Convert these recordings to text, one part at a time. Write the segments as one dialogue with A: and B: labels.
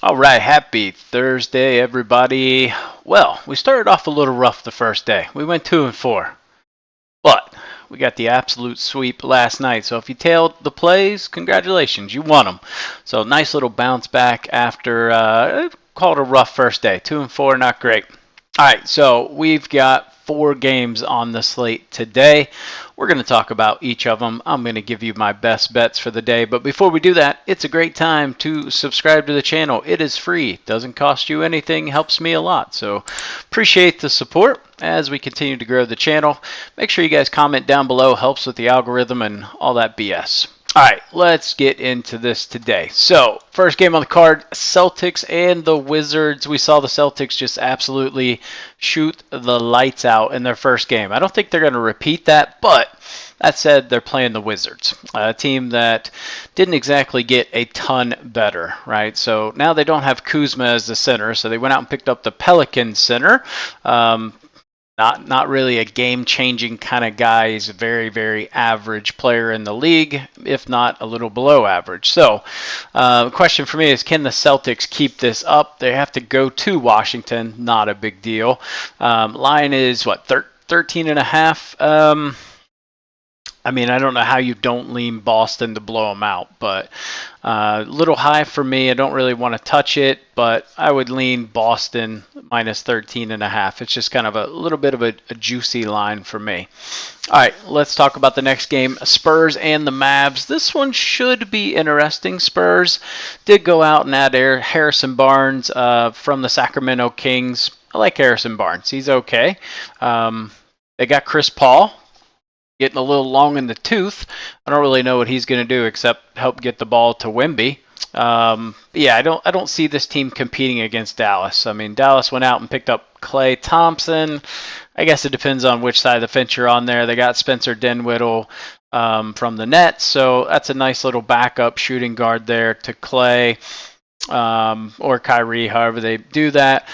A: All right, happy Thursday, everybody. Well, we started off a little rough the first day. We went 2-4, but we got the absolute sweep last night. So if you tailed the plays, congratulations, you won them. So nice little bounce back after called a rough first day. 2-4, not great. All right, so we've got 4 games on the slate today. We're going to talk about each of them. I'm going to give you my best bets for the day. But before we do that, it's a great time to subscribe to the channel. It is free. Doesn't cost you anything. Helps me a lot. So appreciate the support as we continue to grow the channel. Make sure you guys comment down below. Helps with the algorithm and all that BS. All right, let's get into this today. So, first game on the card, Celtics and the Wizards. We saw the Celtics just absolutely shoot the lights out in their first game. I don't think they're going to repeat that, but that said, they're playing the Wizards, a team that didn't exactly get a ton better, right? So now they don't have Kuzma as the center, so they went out and picked up the Pelicans center. Not really a game-changing kind of guy. He's a very, very average player in the league, if not a little below average. So the question for me is, can the Celtics keep this up? They have to go to Washington. Not a big deal. Line is, what, 13.5? I mean, I don't know how you don't lean Boston to blow them out, but a little high for me. I don't really want to touch it, but I would lean Boston minus 13.5. It's just kind of a little bit of a juicy line for me. All right, let's talk about the next game, Spurs and the Mavs. This one should be interesting. Spurs did go out and add Harrison Barnes from the Sacramento Kings. I like Harrison Barnes. He's okay. They got Chris Paul, getting a little long in the tooth. I don't really know what he's going to do except help get the ball to Wemby. Yeah, I don't see this team competing against Dallas. I mean, Dallas went out and picked up Klay Thompson. I guess it depends on which side of the fence you're on there. They got Spencer Dinwiddie from the Nets, so that's a nice little backup shooting guard there to Klay or Kyrie, however they do that.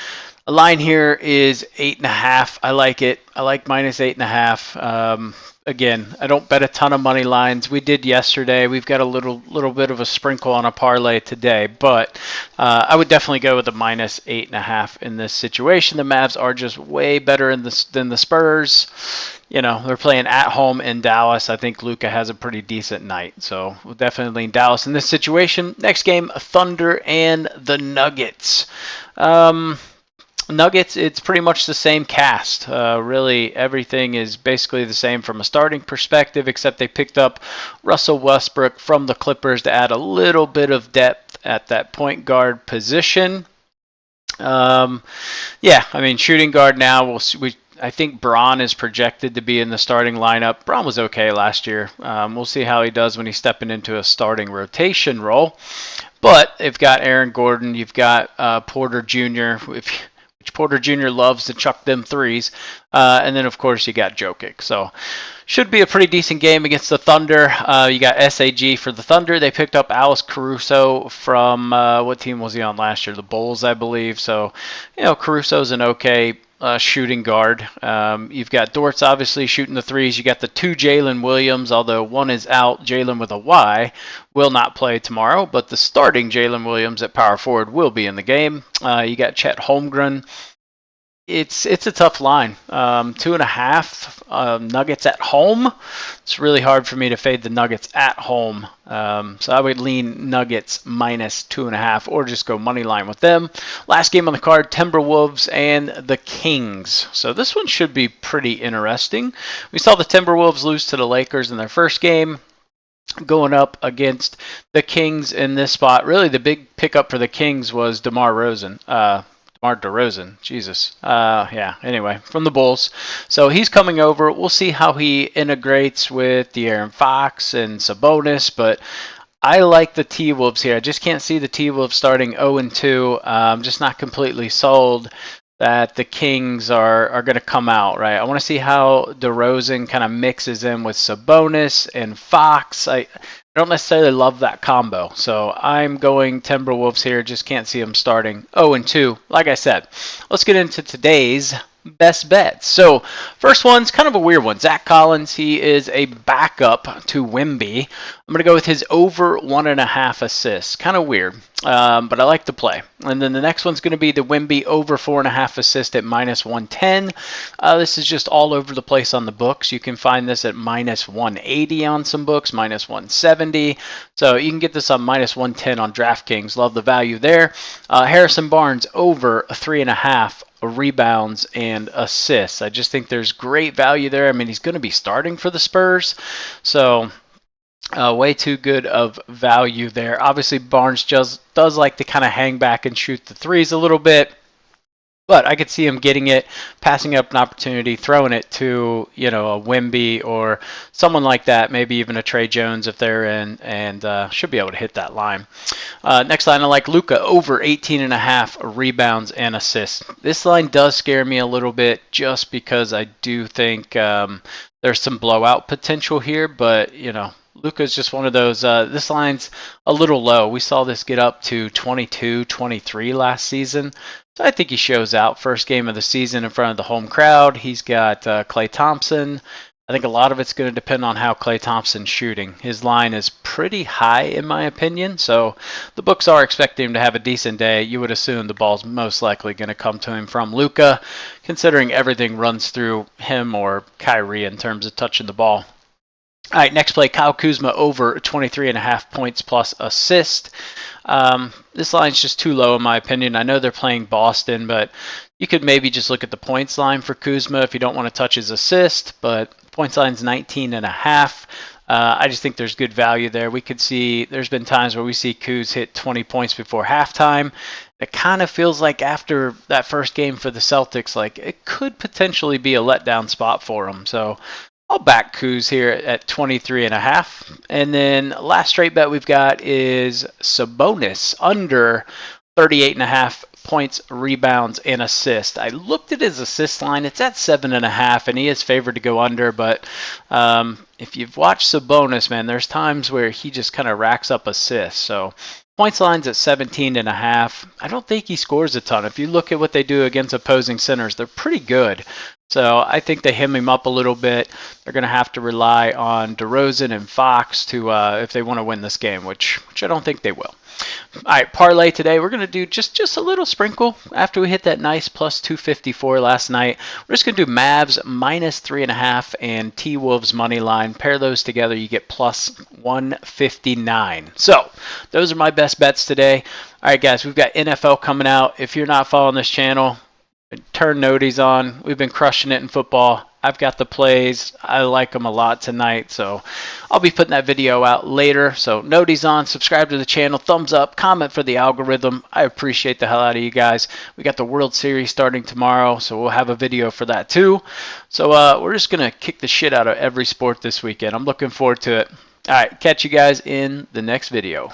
A: The line here is 8.5. I like it. I like minus 8.5. Again, I don't bet a ton of money lines. We did yesterday. We've got a little bit of a sprinkle on a parlay today, but I would definitely go with a minus 8.5 in this situation. The Mavs are just way better than the Spurs. You know, they're playing at home in Dallas. I think Luka has a pretty decent night, so we'll definitely lean Dallas in this situation. Next game, Thunder and the Nuggets. Nuggets, it's pretty much the same cast. Really, everything is basically the same from a starting perspective, except they picked up Russell Westbrook from the Clippers to add a little bit of depth at that point guard position. Yeah, I mean, shooting guard now, I think Braun is projected to be in the starting lineup. Braun was okay last year. We'll see how he does when he's stepping into a starting rotation role. But they've got Aaron Gordon. You've got Porter Jr., which Porter Jr. loves to chuck them threes. And then, of course, you got Jokic. So should be a pretty decent game against the Thunder. You got SAG for the Thunder. They picked up Alex Caruso from, what team was he on last year? The Bulls, I believe. So, you know, Caruso's an okay shooting guard. You've got Dortz obviously shooting the threes. You got the 2 Jalen Williams, although one is out. Jalen with a Y will not play tomorrow, but the starting Jalen Williams at power forward will be in the game. You got Chet Holmgren. It's a tough line. 2.5 Nuggets at home. It's really hard for me to fade the Nuggets at home. So I would lean Nuggets minus 2.5 or just go money line with them. Last game on the card, Timberwolves and the Kings. So this one should be pretty interesting. We saw the Timberwolves lose to the Lakers in their first game, going up against the Kings in this spot. Really, the big pickup for the Kings was DeMar DeRozan, Jesus. Yeah, anyway, from the Bulls. So he's coming over. We'll see how he integrates with De'Aaron Fox and Sabonis, but I like the T-Wolves here. I just can't see the T-Wolves starting 0-2. I'm just not completely sold that the Kings are going to come out, right? I want to see how DeRozan kind of mixes in with Sabonis and Fox. I don't necessarily love that combo. So I'm going Timberwolves here. Just can't see them starting 0-2. Like I said, let's get into today's best bets. So first one's kind of a weird one. Zach Collins, he is a backup to Wemby. I'm going to go with his over 1.5 assists. Kind of weird, but I like the play. And then the next one's going to be the Wemby over 4.5 assists at minus 110. This is just all over the place on the books. You can find this at minus 180 on some books, minus 170. So you can get this on minus 110 on DraftKings. Love the value there. Harrison Barnes over 3.5 rebounds and assists. I just think there's great value there. I mean, he's going to be starting for the Spurs, so way too good of value there. Obviously, Barnes just does like to kind of hang back and shoot the threes a little bit. But I could see him getting it, passing up an opportunity, throwing it to, a Wemby or someone like that, maybe even a Trey Jones if they're in, and should be able to hit that line. Next line, I like Luka over 18.5 rebounds and assists. This line does scare me a little bit just because I do think there's some blowout potential here, but, Luka's just one of those. This line's a little low. We saw this get up to 22, 23 last season. So I think he shows out first game of the season in front of the home crowd. He's got Klay Thompson. I think a lot of it's going to depend on how Klay Thompson's shooting. His line is pretty high in my opinion, so the books are expecting him to have a decent day. You would assume the ball's most likely going to come to him from Luka, considering everything runs through him or Kyrie in terms of touching the ball. All right, next play, Kyle Kuzma over 23.5 points plus assist. This line's just too low in my opinion. I know they're playing Boston, but you could maybe just look at the points line for Kuzma if you don't want to touch his assist, but points line's 19.5. I just think there's good value there. We could see, there's been times where we see Kuz hit 20 points before halftime. It kind of feels like after that first game for the Celtics, like it could potentially be a letdown spot for him. So I'll back Kuz here at 23.5. And then last straight bet we've got is Sabonis under 38.5 points, rebounds, and assists. I looked at his assist line. It's at 7.5, and he is favored to go under. But if you've watched Sabonis, man, there's times where he just kind of racks up assists. So points line's at 17.5. I don't think he scores a ton. If you look at what they do against opposing centers, they're pretty good. So I think they hem him up a little bit. They're going to have to rely on DeRozan and Fox to if they want to win this game, which I don't think they will. All right, parlay today. We're going to do just a little sprinkle after we hit that nice plus 254 last night. We're just going to do Mavs minus 3.5 and T-Wolves money line. Pair those together, you get plus 159. So those are my best bets today. All right, guys, we've got NFL coming out. If you're not following this channel, turn noties on. We've been crushing it in football. I've got the plays. I like them a lot tonight, so I'll be putting that video out later. So noties on, subscribe to the channel, thumbs up, comment for the algorithm. I appreciate the hell out of you guys. We got the World Series starting tomorrow, so we'll have a video for that too. So we're just going to kick the shit out of every sport this weekend. I'm looking forward to it. All right, catch you guys in the next video.